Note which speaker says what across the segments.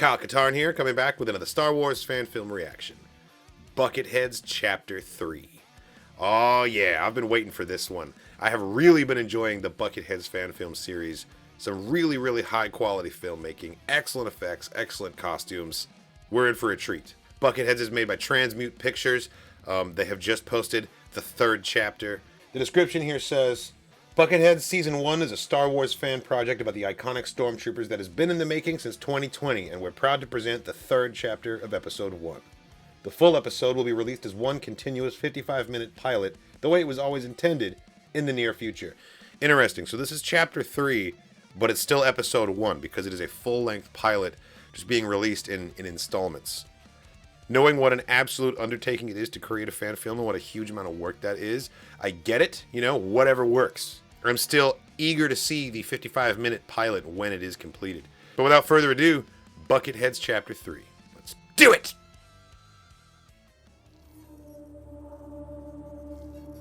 Speaker 1: Kyle Katarn here, coming back with another Star Wars fan film reaction. Bucketheads Chapter 3. Oh yeah, I've been waiting for this one. I have really been enjoying the Bucketheads fan film series. Some really, really high quality filmmaking, excellent effects, excellent costumes. We're in for a treat. Bucketheads is made by Transmute Pictures. They have just posted the 3rd chapter. The description here says, Bucketheads Season 1 is a Star Wars fan project about the iconic stormtroopers that has been in the making since 2020, and we're proud to present the 3rd chapter of Episode 1. The full episode will be released as one continuous 55-minute pilot, the way it was always intended, in the near future. Interesting, so this is Chapter 3, but it's still Episode 1, because it is a full-length pilot just being released in installments. Knowing what an absolute undertaking it is to create a fan film and what a huge amount of work that is, I get it, whatever works. I'm still eager to see the 55-minute pilot when it is completed. But without further ado, Bucketheads Chapter 3. Let's do it!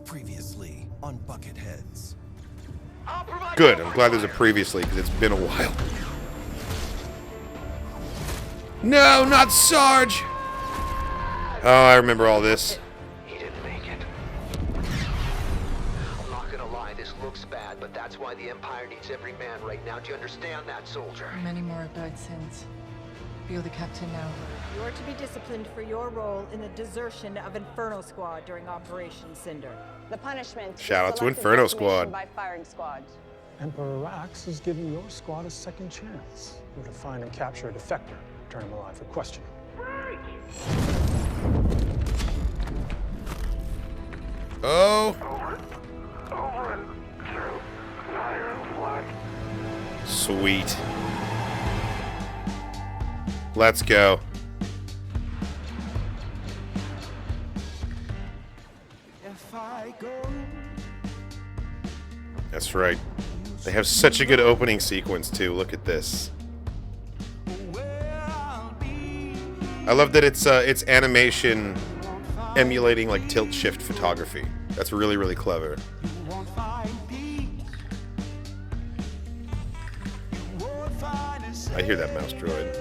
Speaker 2: Previously on Bucketheads.
Speaker 1: Good, I'm glad there's a previously, because it's been a while. No, not Sarge! Oh, I remember all this.
Speaker 3: He didn't make it. I'm not gonna lie, this looks bad, but that's why the Empire needs every man right now. Do you understand that, soldier?
Speaker 4: Many more have died since. You're the captain now.
Speaker 5: You are to be disciplined for your role in the desertion of Inferno Squad during Operation Cinder.
Speaker 6: The punishment.
Speaker 1: Shout out to
Speaker 6: selective
Speaker 1: Inferno
Speaker 6: decimation
Speaker 1: Squad.
Speaker 6: By firing squad.
Speaker 7: Emperor Rax is giving your squad a second chance. You're to find and capture a defector, turn him alive for questioning.
Speaker 1: Oh.
Speaker 3: Over and through. Fire and blood.
Speaker 1: Sweet. Let's go.
Speaker 2: If I go,
Speaker 1: That's right. They have such a good opening sequence too. Look at this.
Speaker 2: where I'll be.
Speaker 1: I love that it's animation emulating like tilt shift photography. That's really, really clever.
Speaker 2: You won't find peace. You won't find a
Speaker 1: I hear that mouse droid.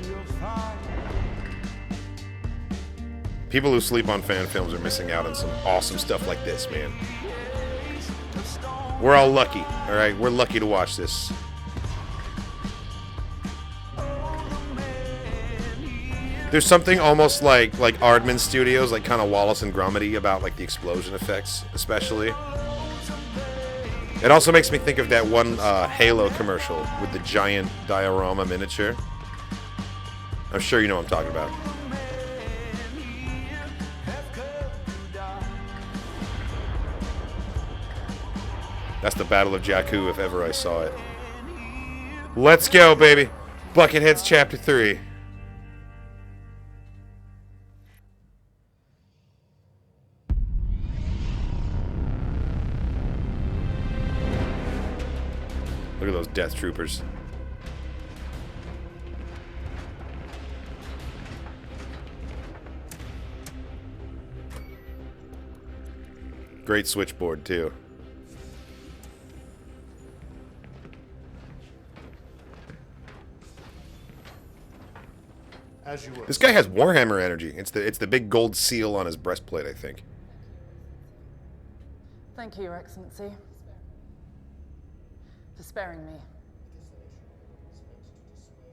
Speaker 2: You'll find
Speaker 1: People who sleep on fan films are missing out on some awesome stuff like this, man. We're all lucky, all right? We're lucky to watch this. There's something almost like Aardman Studios, like kind of Wallace and Gromity about like the explosion effects, especially. It also makes me think of that one Halo commercial with the giant diorama miniature. I'm sure you know what I'm talking about. That's the Battle of Jakku, if ever I saw it. Let's go, baby. Bucketheads Chapter 3. Look at those Death Troopers. Great switchboard, too. This guy has Warhammer energy. It's the big gold seal on his breastplate, I think.
Speaker 4: Thank you, Your Excellency, for sparing me.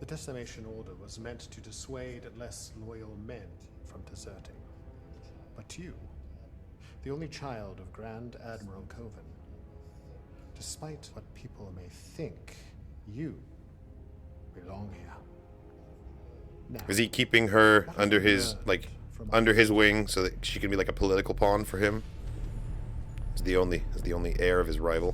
Speaker 8: The decimation order was meant to dissuade less loyal men from deserting. But you, the only child of Grand Admiral Coven, despite what people may think, you belong here. Now,
Speaker 1: Is he keeping her under his wing so that she can be like a political pawn for him? Is the only heir of his rival.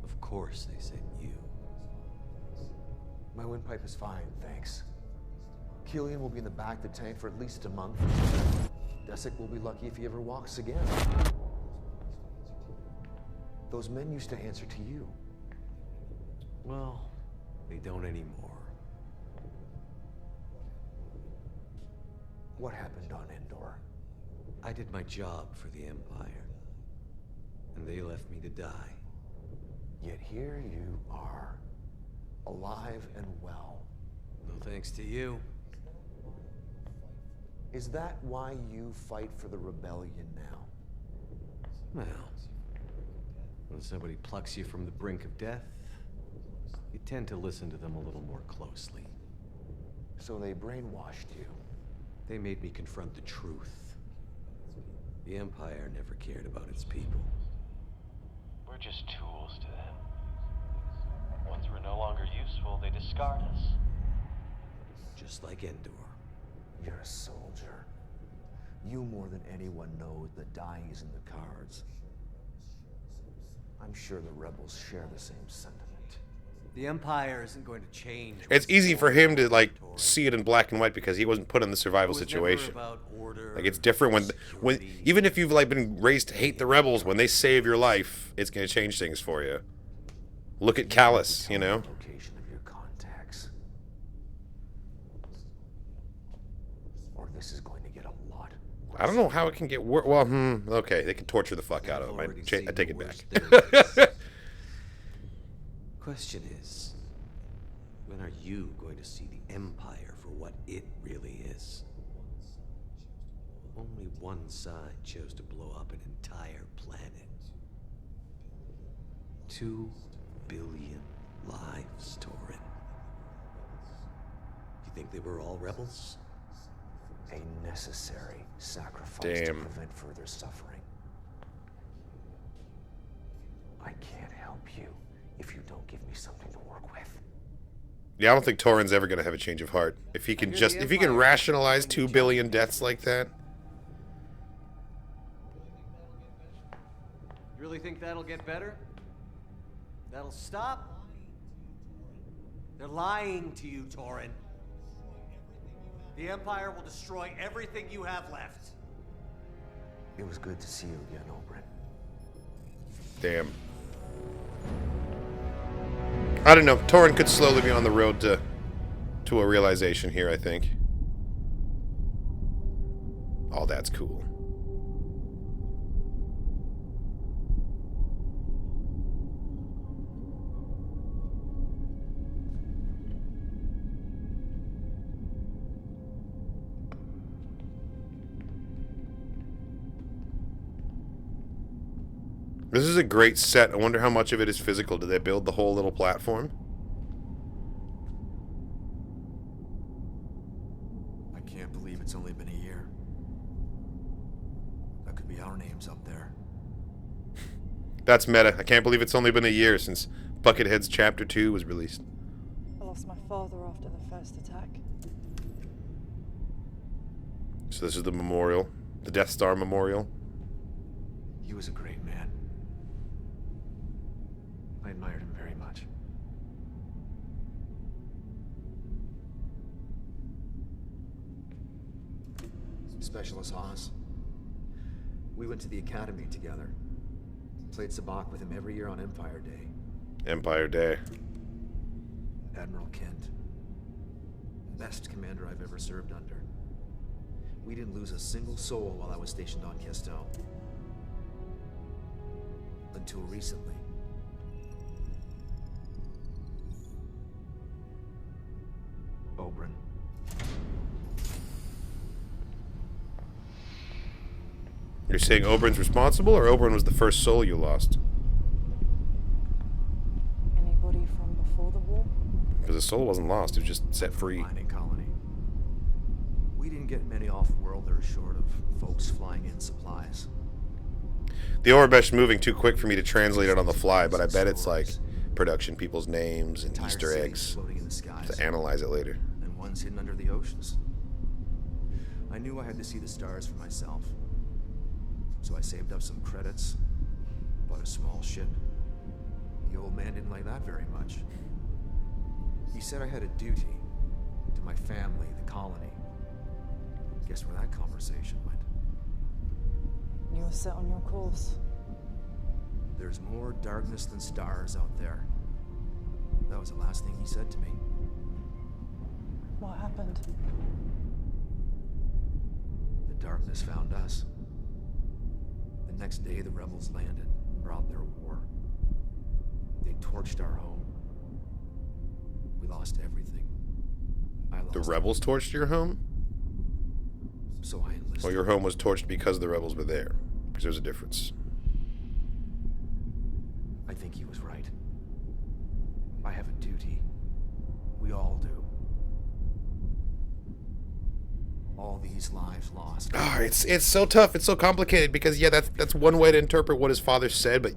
Speaker 9: Of course they said you. My windpipe is fine, thanks. Killian will be in the back of the tank for at least a month. Desic will be lucky if he ever walks again. Those men used to answer to you. Well, they don't anymore. What happened on Endor?
Speaker 6: I did my job for the Empire, and they left me to die.
Speaker 9: Yet here you are, alive and well.
Speaker 6: No thanks to you.
Speaker 9: Is that why you fight for the rebellion now?
Speaker 6: Well, when somebody plucks you from the brink of death, you tend to listen to them a little more closely.
Speaker 9: So they brainwashed you.
Speaker 6: They made me confront the truth. The Empire never cared about its people.
Speaker 10: We're just tools to them. Once we're no longer useful, they discard us.
Speaker 6: Just like Endor.
Speaker 9: You're a soldier. You more than anyone know that dying is in the cards. I'm sure the rebels share the same sentiment.
Speaker 6: The Empire isn't going to change.
Speaker 1: It's easy for him to like see it in black and white because he wasn't put in the survival situation. Like it's different when even if you've like been raised to hate the rebels, when they save your life, it's going to change things for you. Look at Callus, you know.
Speaker 9: Location of your contacts. Or this is going to get a lot worse.
Speaker 1: I don't know how it can get worse. Well, okay, they can torture the fuck out of him. I take it back.
Speaker 6: Question is, when are you going to see the Empire for what it really is? Only one side chose to blow up an entire planet. 2 billion lives, Torin. You think they were all rebels?
Speaker 9: A necessary sacrifice to prevent further suffering. I can't help you if you don't give me something to work with.
Speaker 1: Yeah, I don't think Torin's ever gonna have a change of heart. If he can if he can rationalize 2 billion deaths like that.
Speaker 6: You really think that'll get better? That'll stop? They're lying to you, Torin. The Empire will destroy everything you have left.
Speaker 9: It was good to see you again, Oberyn.
Speaker 1: Damn. I don't know. Torin could slowly be on the road to a realization here, I think. Oh, that's cool. This is a great set. I wonder how much of it is physical. Did they build the whole little platform?
Speaker 9: I can't believe it's only been a year. That could be our names up there.
Speaker 1: That's meta. I can't believe it's only been a year since Bucketheads Chapter 2 was released.
Speaker 4: I lost my father after the first attack.
Speaker 1: So this is the memorial. The Death Star Memorial.
Speaker 9: He was a great man. I admired him very much. Specialist Oz. We went to the academy together. Played sabacc with him every year on Empire Day.
Speaker 1: Empire Day.
Speaker 9: Admiral Kent. Best commander I've ever served under. We didn't lose a single soul while I was stationed on Kestel. Until recently. Oberyn.
Speaker 1: You're saying Oberyn's responsible, or Oberyn was the first soul you lost?
Speaker 4: Anybody from before the war?
Speaker 1: Because the soul wasn't lost, it was just set free.
Speaker 9: Mining colony. We didn't get many off-worlders short of folks flying in supplies.
Speaker 1: The Orbesh moving too quick for me to translate it on the fly, but I bet it's like production people's names and Easter eggs to analyze it later.
Speaker 9: And one's hidden under the oceans. I knew I had to see the stars for myself. So I saved up some credits, bought a small ship. The old man didn't like that very much. He said I had a duty to my family, the colony. Guess where that conversation went?
Speaker 4: You were set on your course.
Speaker 9: There's more darkness than stars out there. That was the last thing he said to me.
Speaker 4: What happened?
Speaker 9: darkness found us. The next day, the rebels landed, brought their war. They torched our home. We lost everything. I lost
Speaker 1: The rebels torched your home?
Speaker 9: So I enlisted.
Speaker 1: Well, your home was torched because the rebels were there. Because there's a difference.
Speaker 9: I think he was right. I have a duty. We all do. All these lives lost.
Speaker 1: Ah, it's so tough. It's so complicated because yeah, that's one way to interpret what his father said, but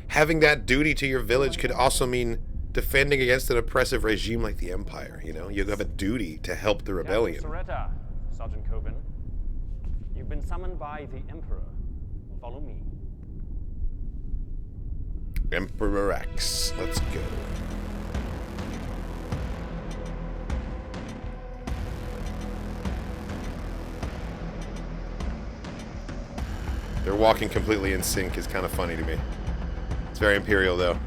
Speaker 1: having that duty to your village could also mean defending against an oppressive regime like the Empire. You know, you have a duty to help the rebellion.
Speaker 11: Soretta, Sergeant Coven. You've been summoned by the Emperor. Follow me.
Speaker 1: Emperor X. Let's go. They're walking completely in sync is kind of funny to me. It's very Imperial, though.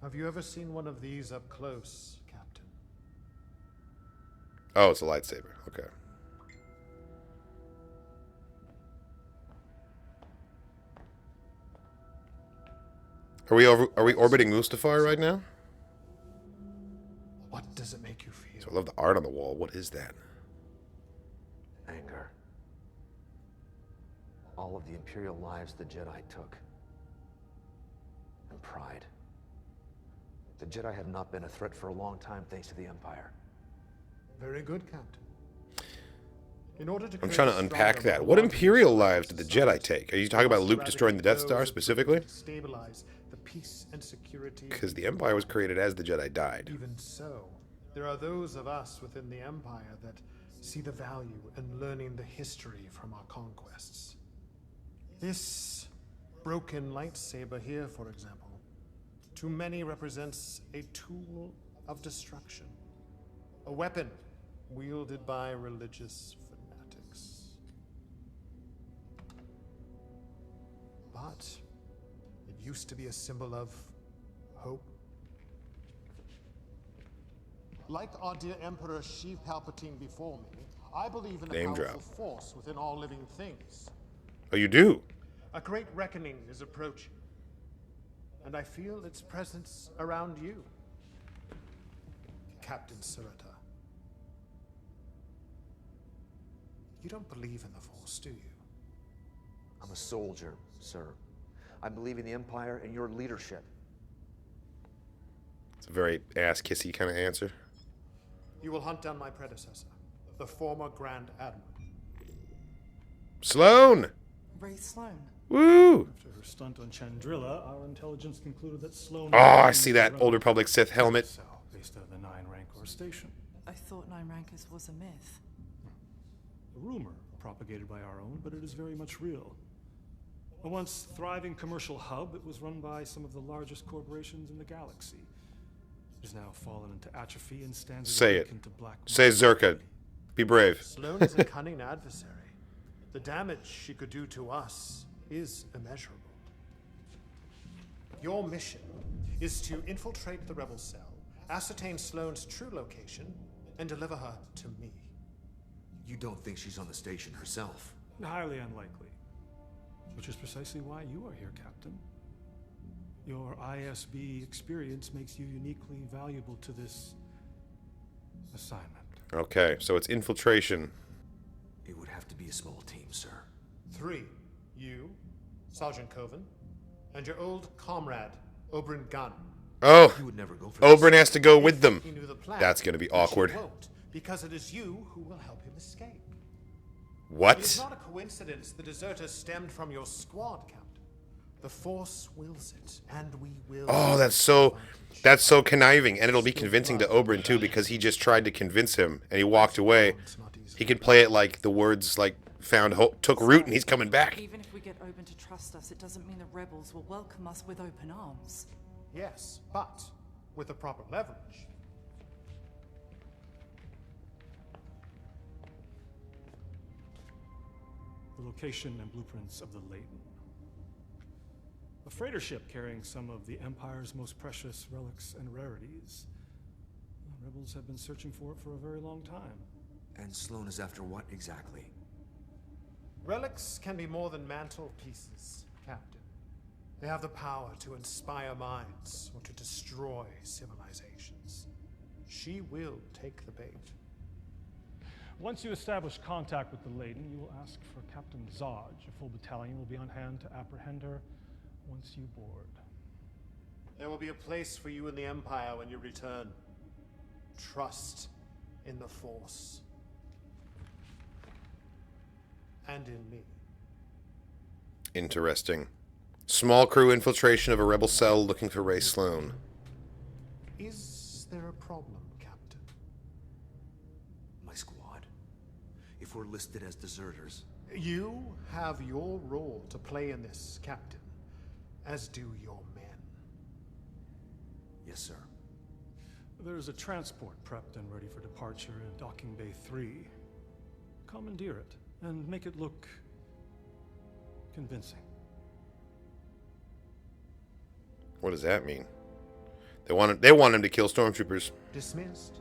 Speaker 8: Have you ever seen one of these up close, Captain?
Speaker 1: Oh, it's a lightsaber. Okay. Are we orbiting Mustafar right now?
Speaker 8: What does it make you feel?
Speaker 1: So I love the art on the wall. What is that?
Speaker 9: Anger. All of the Imperial lives the Jedi took. And pride. The Jedi have not been a threat for a long time thanks to the Empire.
Speaker 8: Very good, Captain. In order to
Speaker 1: I'm trying to unpack that. What Imperial lives did the Jedi take? Are you talking about Luke destroying the Death Star specifically?
Speaker 8: Stabilize the peace and security.
Speaker 1: Because the Empire was created as the Jedi died.
Speaker 8: Even so, there are those of us within the Empire that see the value in learning the history from our conquests. This broken lightsaber here, for example, to many represents a tool of destruction. A weapon wielded by religious fanatics. But it used to be a symbol of hope. Like our dear Emperor Sheev Palpatine before me, I believe in a
Speaker 1: Name
Speaker 8: powerful
Speaker 1: drop.
Speaker 8: force within all living things.
Speaker 1: Oh, you do?
Speaker 8: A great reckoning is approaching, and I feel its presence around you, Captain Soretta. You don't believe in the Force, do you?
Speaker 9: I'm a soldier, sir. I believe in the Empire and your leadership.
Speaker 1: It's a very ass-kissy kind of answer.
Speaker 8: You will hunt down my predecessor, the former Grand Admiral.
Speaker 1: Sloane!
Speaker 4: Ray Sloane.
Speaker 1: Woo!
Speaker 7: After her stunt on Chandrilla, our intelligence concluded that Sloane...
Speaker 1: Oh, I see that Old Republic Sith helmet.
Speaker 7: Based on the 9 Rancor station.
Speaker 4: I thought Nine Rankers was a myth.
Speaker 7: A rumor propagated by our own, but it is very much real. A once thriving commercial hub, it was run by some of the largest corporations in the galaxy. It has now fallen into atrophy and stands
Speaker 1: Say it.
Speaker 7: into black
Speaker 1: Say Zerka. Be brave.
Speaker 8: Sloane is a cunning adversary. The damage she could do to us is immeasurable. Your mission is to infiltrate the rebel cell, ascertain Sloane's true location, and deliver her to me.
Speaker 9: You don't think she's on the station herself?
Speaker 7: Highly unlikely. Which is precisely why you are here, Captain. Your ISB experience makes you uniquely valuable to this assignment.
Speaker 1: Okay, so it's infiltration.
Speaker 9: It would have to be a small team, sir.
Speaker 8: 3. You, Sergeant Coven, and your old comrade, Oberyn Gunn.
Speaker 1: Oh,
Speaker 9: You would never go for
Speaker 1: Oberyn has to go with them.
Speaker 8: He knew the plan,
Speaker 1: That's going to be
Speaker 8: but she
Speaker 1: awkward.
Speaker 8: won't, because it is you who will help him escape. It is
Speaker 1: What?
Speaker 8: not a coincidence the deserters stemmed from your squad, Captain. The Force wills it, and we will...
Speaker 1: Oh, that's so conniving, and it'll be convincing to Oberyn too because he just tried to convince him and he walked away. He could play it like the words like found hope took root and he's coming back.
Speaker 4: Even if we get Oberyn to trust us, it doesn't mean the rebels will welcome us with open arms.
Speaker 8: Yes, but with the proper leverage.
Speaker 7: The location and blueprints of the Leighton. A freighter ship carrying some of the Empire's most precious relics and rarities. Rebels have been searching for it for a very long time.
Speaker 9: And Sloan is after what exactly?
Speaker 8: Relics can be more than mantelpieces, Captain. They have the power to inspire minds or to destroy civilizations. She will take the bait.
Speaker 7: Once you establish contact with the Lady, you will ask for Captain Zodge. A full battalion will be on hand to apprehend her once you board.
Speaker 8: There will be a place for you in the Empire when you return. Trust in the Force. And in me.
Speaker 1: Interesting. Small crew infiltration of a rebel cell looking for Ray Sloan.
Speaker 8: Is there a problem, Captain?
Speaker 9: My squad. If we're listed as deserters.
Speaker 8: You have your role to play in this, Captain. As do your men.
Speaker 9: Yes, sir.
Speaker 7: There's a transport prepped and ready for departure in Docking Bay 3. Commandeer it and make it look convincing.
Speaker 1: What does that mean? They want him to kill stormtroopers.
Speaker 8: Dismissed.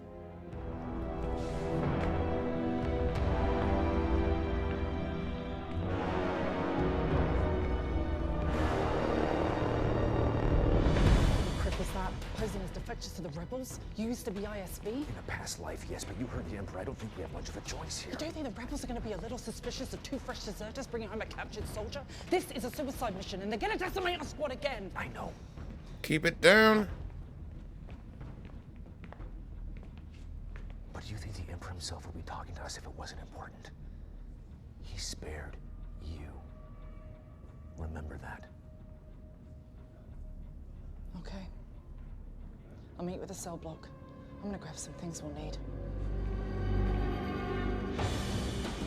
Speaker 4: Was that posing as defectors to the rebels? You used to be ISB?
Speaker 12: In a past life, yes, but you heard the Emperor. I don't think we have much of a choice here.
Speaker 4: You don't think the rebels are going to be a little suspicious of two fresh deserters bringing home a captured soldier? This is a suicide mission, and they're going to decimate our squad again.
Speaker 12: I know.
Speaker 1: Keep it down.
Speaker 12: But do you think the Emperor himself would be talking to us if it wasn't important? He spared you. Remember that.
Speaker 4: Okay. I'll meet with the cell block. I'm gonna grab some things we'll need.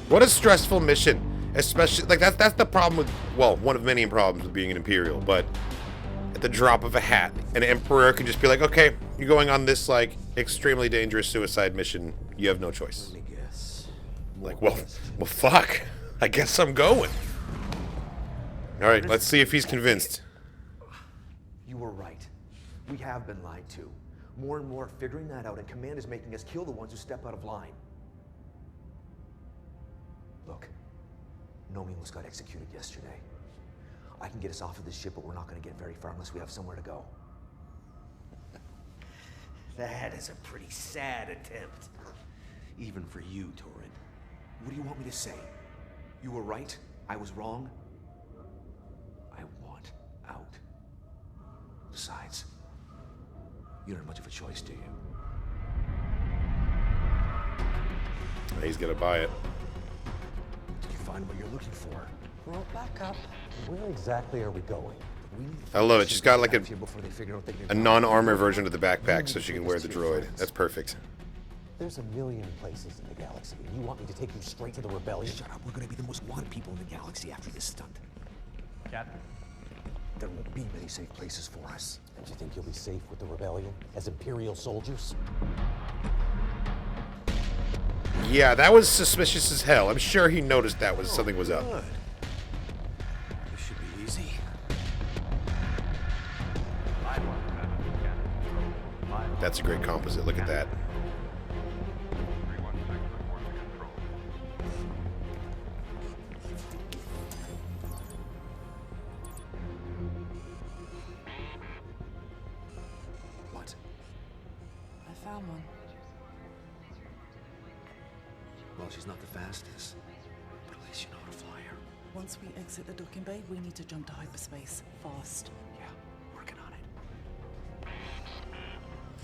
Speaker 1: What a stressful mission. Especially, like, that's the problem with, well, one of many problems with being an Imperial, but at the drop of a hat, an Emperor can just be like, okay, you're going on this, like, extremely dangerous suicide mission. You have no choice. Like, well, fuck. I guess I'm going. Alright, let's see if he's convinced.
Speaker 12: You were right. We have been lied to. More and more figuring that out, and Command is making us kill the ones who step out of line. Look, Nomi almost got executed yesterday. I can get us off of this ship, but we're not going to get very far unless we have somewhere to go.
Speaker 9: That is a pretty sad attempt. Even for you, Torin. What do you want me to say? You were right, I was wrong? I want out. Besides, you don't have much of a choice, do you?
Speaker 1: He's gonna buy it.
Speaker 12: Did you find what you're looking for?
Speaker 4: Roll back up.
Speaker 12: Where exactly are we going?
Speaker 1: I love it. She's got like a non-armor version of the backpack so she can wear the droid. That's perfect.
Speaker 12: There's a million places in the galaxy, and you want me to take you straight to the rebellion?
Speaker 9: Shut up, we're gonna be the most wanted people in the galaxy after this stunt.
Speaker 11: Captain.
Speaker 12: There won't be many safe places for us. And you think you'll be safe with the rebellion as Imperial soldiers?
Speaker 1: Yeah, that was suspicious as hell. I'm sure he noticed that was something was up.
Speaker 9: Good. This should be easy.
Speaker 1: That's a great composite. Look at that.
Speaker 9: What?
Speaker 4: I found one.
Speaker 9: Well, she's not the fastest, but at least you know how to fly her.
Speaker 4: Once we exit the docking bay, we need to jump to hyperspace. Fast.
Speaker 9: Yeah, working on it.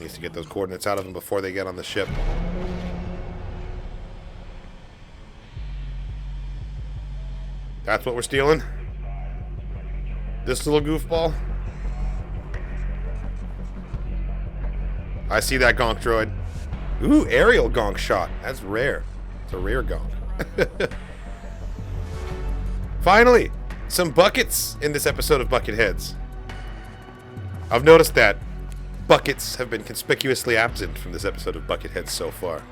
Speaker 1: Needs to get those coordinates out of him before they get on the ship. That's what we're stealing? This little goofball? I see that gonk droid. Ooh, aerial gonk shot. That's rare. It's a rare gonk. Finally, some buckets in this episode of Bucketheads. I've noticed that buckets have been conspicuously absent from this episode of Bucketheads so far.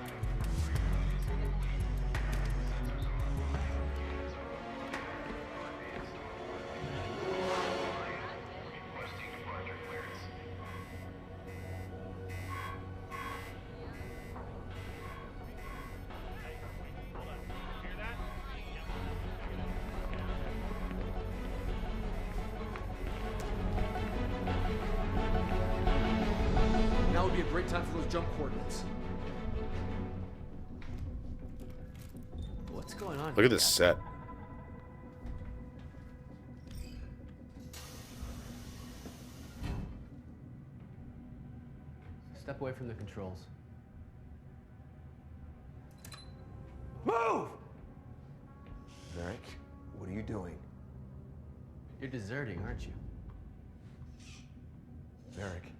Speaker 9: great time for those jump coordinates.
Speaker 6: What's going on?
Speaker 1: Look at this set.
Speaker 13: Step away from the controls.
Speaker 6: Move!
Speaker 12: Varric, what are you doing?
Speaker 13: You're deserting, aren't you?
Speaker 12: Varric,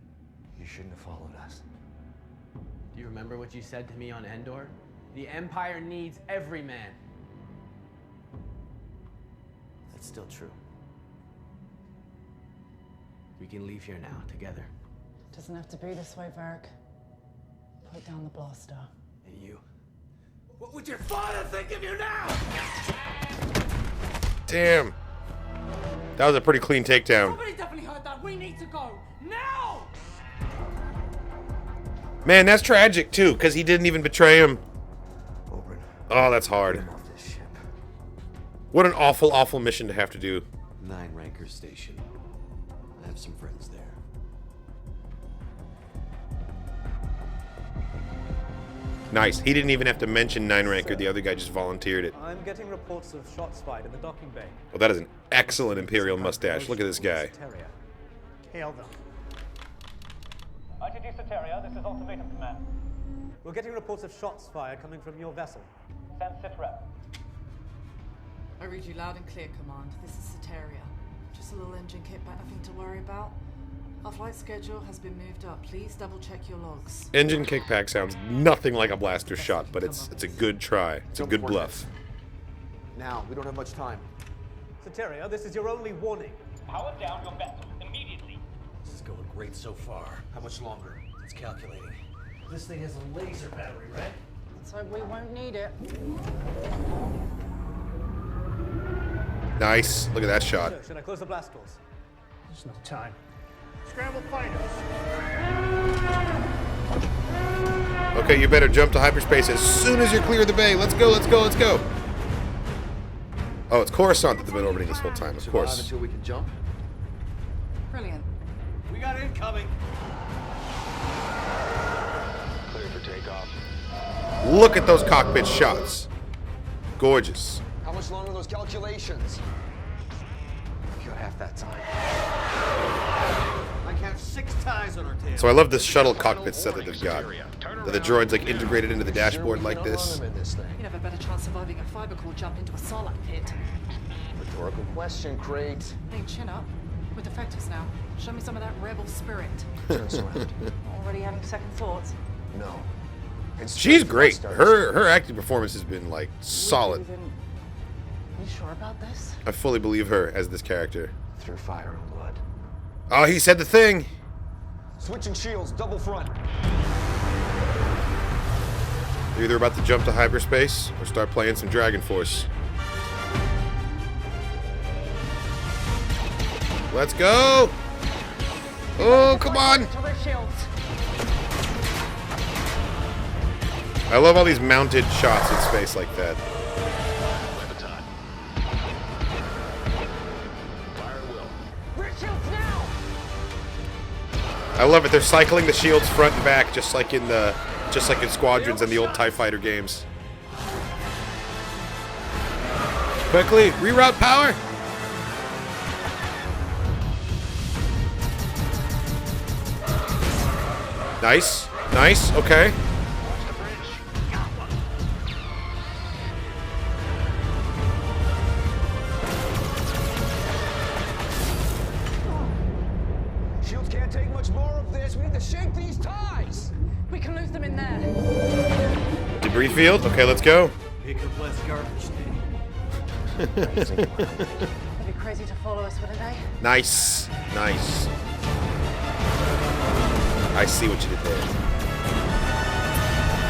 Speaker 12: you shouldn't have followed us.
Speaker 13: Do you remember what you said to me on Endor? The Empire needs every man. That's still true. We can leave here now, together.
Speaker 4: Doesn't have to be this way, Varric. Put down the blaster.
Speaker 13: Hey, you.
Speaker 6: What would your father think of you now?
Speaker 1: Damn. That was a pretty clean takedown.
Speaker 4: Somebody definitely heard that. We need to go. Now!
Speaker 1: Man, that's tragic, too, because he didn't even betray him. Oh, that's hard. What an awful, awful mission to have to do.
Speaker 6: 9 Ranker Station. I have some friends there.
Speaker 1: Nice. He didn't even have to mention 9 Ranker. The other guy just volunteered it.
Speaker 14: I'm getting reports of shots fired in the docking bay.
Speaker 1: Well, that is an excellent Imperial mustache. Look at this guy.
Speaker 14: Hail them.
Speaker 15: ITG Soteria, this is Ultimatum Command.
Speaker 14: We're getting reports of shots fired coming from your vessel.
Speaker 15: Send SITREP.
Speaker 16: I read you loud and clear, Command. This is Soteria. Just a little engine kickback, nothing to worry about. Our flight schedule has been moved up. Please double check your logs.
Speaker 1: Engine kickback sounds nothing like a blaster shot, but it's a good try. It's a good bluff.
Speaker 9: Now, we don't have much time.
Speaker 14: Soteria, this is your only warning.
Speaker 15: Power down your vessel immediately.
Speaker 6: This is going great so far. How much longer? It's calculating. This thing has a laser battery, right?
Speaker 4: So we won't need it.
Speaker 1: Nice. Look at that shot.
Speaker 14: So, should I close the blast doors?
Speaker 7: There's no time.
Speaker 14: Scramble fighters.
Speaker 1: Okay, you better jump to hyperspace as soon as you're clear of the bay. Let's go, let's go, let's go. Oh, it's Coruscant that they've been orbiting this whole time, of course.
Speaker 9: Until we can jump.
Speaker 16: Brilliant.
Speaker 6: We got incoming.
Speaker 3: Clear for takeoff.
Speaker 1: Look at those cockpit shots. Gorgeous.
Speaker 3: How much longer are those calculations?
Speaker 9: We got half that time.
Speaker 6: I count 6 ties on our tail.
Speaker 1: So I love this shuttle cockpit set that they've got. That the droid's like integrated into the dashboard like this.
Speaker 16: You'd have a better chance surviving a fiber core jump into a Sarlacc pit.
Speaker 3: Rhetorical question, Crate.
Speaker 16: Hey, chin up. With effectives now. Show me some of that rebel spirit. Already having second thoughts?
Speaker 3: No.
Speaker 1: She's great. Her acting performance has been like solid.
Speaker 16: You sure about this?
Speaker 1: I fully believe her as this character.
Speaker 3: Through fire and blood.
Speaker 1: Oh, he said the thing.
Speaker 3: Switching shields, double front.
Speaker 1: They're either about to jump to hyperspace or start playing some Dragon Force. Let's go! Oh, come on! I love all these mounted shots in space like that. I love it. They're cycling the shields front and back, just like in Squadrons and the old TIE Fighter games. Quickly, reroute power. Nice, nice. Okay.
Speaker 3: Shields can't take much more of this. We need to shake these ties.
Speaker 16: We can lose them in there.
Speaker 1: Debris field. Okay, let's go.
Speaker 6: Make a blessed garbage day.
Speaker 16: It'd be crazy to follow us, wouldn't they?
Speaker 1: Nice, nice. I see what you did there.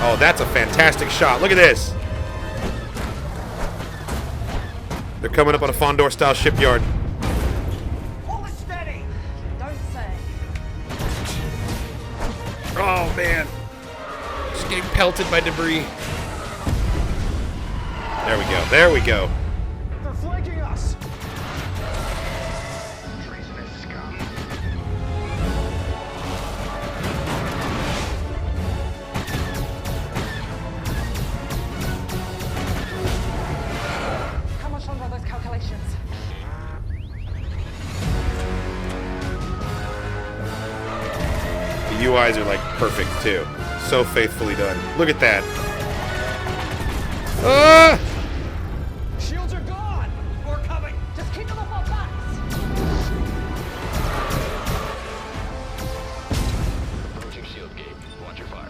Speaker 1: Oh, that's a fantastic shot. Look at this. They're coming up on a Fondor-style shipyard.
Speaker 14: Hold it steady.
Speaker 16: Don't say.
Speaker 1: Oh, man. Just getting pelted by debris. There we go. There we go.
Speaker 3: They're flanking us.
Speaker 1: UIs are like perfect too. So faithfully done. Look at that. Ah!
Speaker 15: Shields are gone! More coming! Just keep them up our backs!
Speaker 3: Approaching shield gate. Watch your fire.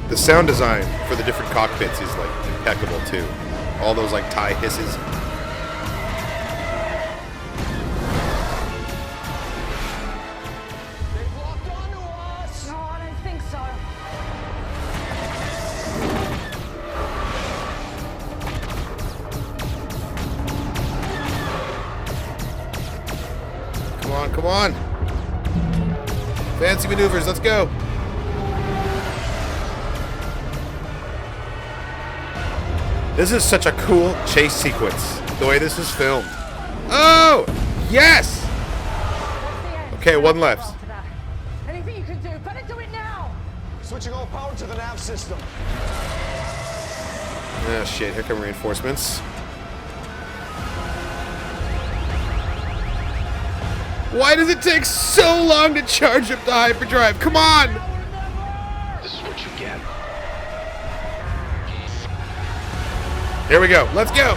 Speaker 1: The sound design for the different cockpits is like impeccable too. All those like tie hisses.
Speaker 4: No, I don't think so.
Speaker 1: Come on, come on. Fancy maneuvers, let's go. This is such a cool chase sequence, the way this is filmed. Oh, yes! Okay, one left.
Speaker 4: Anything you can do, better do it now!
Speaker 2: Switching all power to the nav system.
Speaker 1: Oh shit, here come reinforcements. Why does it take so long to charge up the hyperdrive? Come on!
Speaker 3: This is what you get.
Speaker 1: Here we go, let's go!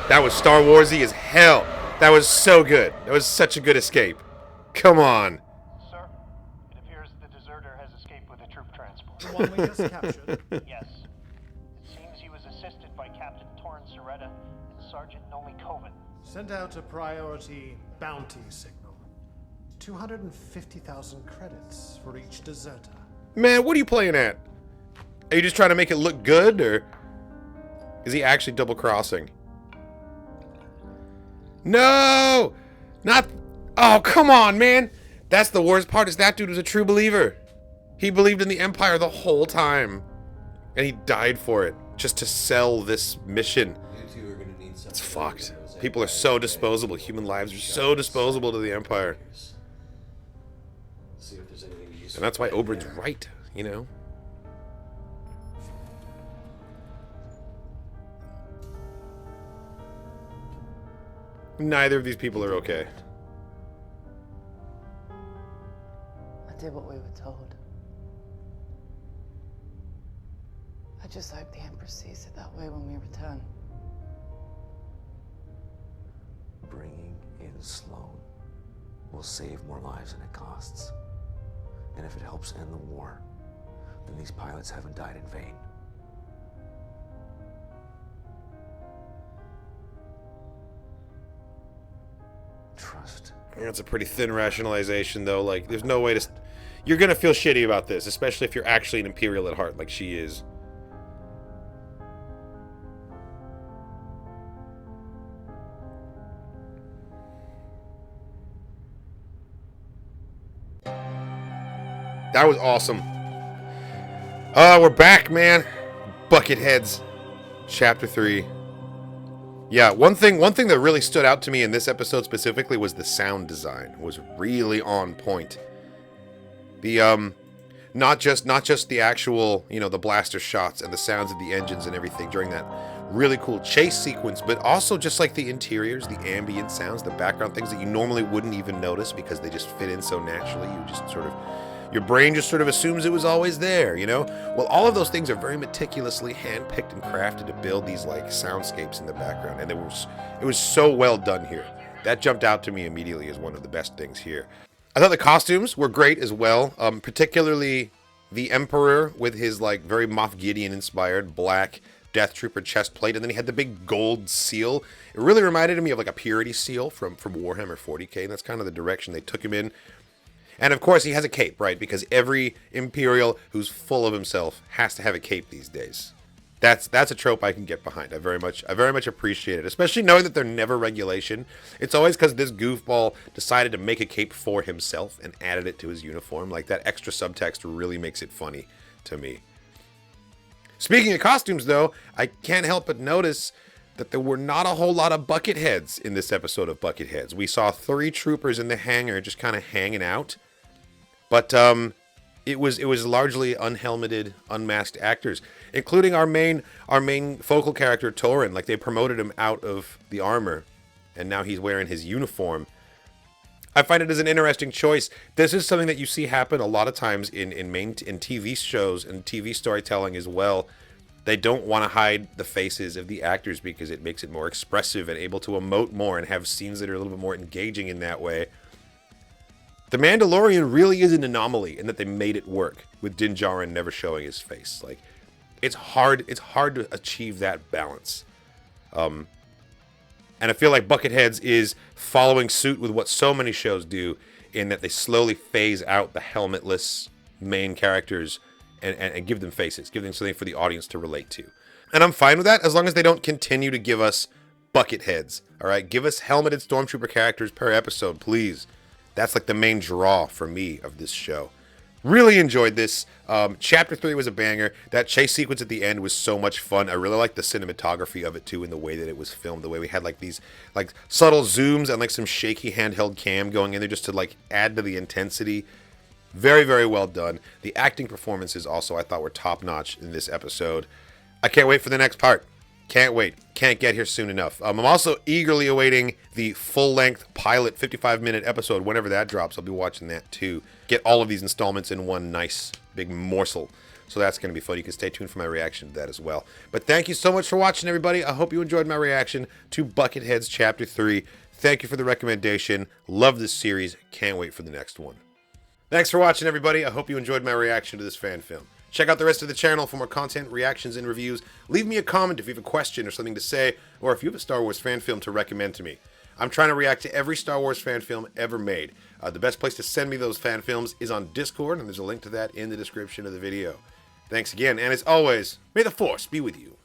Speaker 1: That was Star Warsy as hell. That was so good. That was such a good escape. Come on.
Speaker 15: Sir, it appears the deserter has escaped with a troop transport.
Speaker 8: The one we just captured?
Speaker 15: Yes. It seems he was assisted by Captain Torrin Soretta and Sergeant Nomi Coven.
Speaker 8: Send out a priority bounty signal. 250,000 credits for each deserter.
Speaker 1: Man, what are you playing at? Are you just trying to make it look good, or is he actually double-crossing? No! Not... Oh, come on, man! That's the worst part, is that dude was a true believer. He believed in the Empire the whole time. And he died for it, just to sell this mission. It's fucked. People are so disposable. Human lives are so disposable to the Empire. And that's why Oberyn's right, you know? Neither of these people are okay.
Speaker 16: I did what we were told. I just hope the Empress sees it that way when we return.
Speaker 12: Bringing in Sloan will save more lives than it costs. And if it helps end the war, then these pilots haven't died in vain. Trust.
Speaker 1: That's a pretty thin rationalization, though. Like, there's no way to... You're gonna feel shitty about this, especially if you're actually an Imperial at heart, like she is. That was awesome. We're back, man. Bucketheads Chapter 3. Yeah, one thing that really stood out to me in this episode specifically was the sound design. It was really on point. The not just the actual, you know, the blaster shots and the sounds of the engines and everything during that really cool chase sequence, but also just like the interiors, the ambient sounds, the background things that you normally wouldn't even notice because they just fit in so naturally. You just sort of, your brain just sort of assumes it was always there, you know? Well, all of those things are very meticulously handpicked and crafted to build these like soundscapes in the background, and it was so well done here. That jumped out to me immediately as one of the best things here. I thought the costumes were great as well, particularly the Emperor with his like very Moff Gideon inspired black Death Trooper chest plate, and then he had the big gold seal. It really reminded me of like a Purity seal from Warhammer 40k, and that's kind of the direction they took him in. And of course he has a cape, right? Because every Imperial who's full of himself has to have a cape these days. That's a trope I can get behind. I very much appreciate it, especially knowing that they're never regulation. It's always because this goofball decided to make a cape for himself and added it to his uniform. Like, that extra subtext really makes it funny to me. Speaking of costumes, though, I can't help but notice that there were not a whole lot of Bucketheads in this episode of Bucketheads. We saw 3 troopers in the hangar just kind of hanging out. But it was largely unhelmeted, unmasked actors, including our main focal character Torin. Like, they promoted him out of the armor, and now he's wearing his uniform. I find it as an interesting choice. This is something that you see happen a lot of times in TV shows and TV storytelling as well. They don't want to hide the faces of the actors because it makes it more expressive and able to emote more and have scenes that are a little bit more engaging in that way. The Mandalorian really is an anomaly in that they made it work with Din Djarin never showing his face. Like, it's hard to achieve that balance. And I feel like Bucketheads is following suit with what so many shows do, in that they slowly phase out the helmetless main characters and give them faces, give them something for the audience to relate to. And I'm fine with that as long as they don't continue to give us Bucketheads. All right, give us helmeted stormtrooper characters per episode, please. That's like the main draw for me of this show. Really enjoyed this. Chapter 3 was a banger. That chase sequence at the end was so much fun. I really liked the cinematography of it too, and the way that it was filmed. The way we had like these like subtle zooms and like some shaky handheld cam going in there just to like add to the intensity. Very, very well done. The acting performances also I thought were top notch in this episode. I can't wait for the next part. Can't wait. Can't get here soon enough. I'm also eagerly awaiting the full-length pilot 55-minute episode. Whenever that drops, I'll be watching that too. Get all of these installments in one nice big morsel. So that's going to be fun. You can stay tuned for my reaction to that as well. But thank you so much for watching, everybody. I hope you enjoyed my reaction to Bucketheads Chapter 3. Thank you for the recommendation. Love this series. Can't wait for the next one. Thanks for watching, everybody. I hope you enjoyed my reaction to this fan film. Check out the rest of the channel for more content, reactions, and reviews. Leave me a comment if you have a question or something to say, or if you have a Star Wars fan film to recommend to me. I'm trying to react to every Star Wars fan film ever made. The best place to send me those fan films is on Discord, and there's a link to that in the description of the video. Thanks again, and as always, may the Force be with you.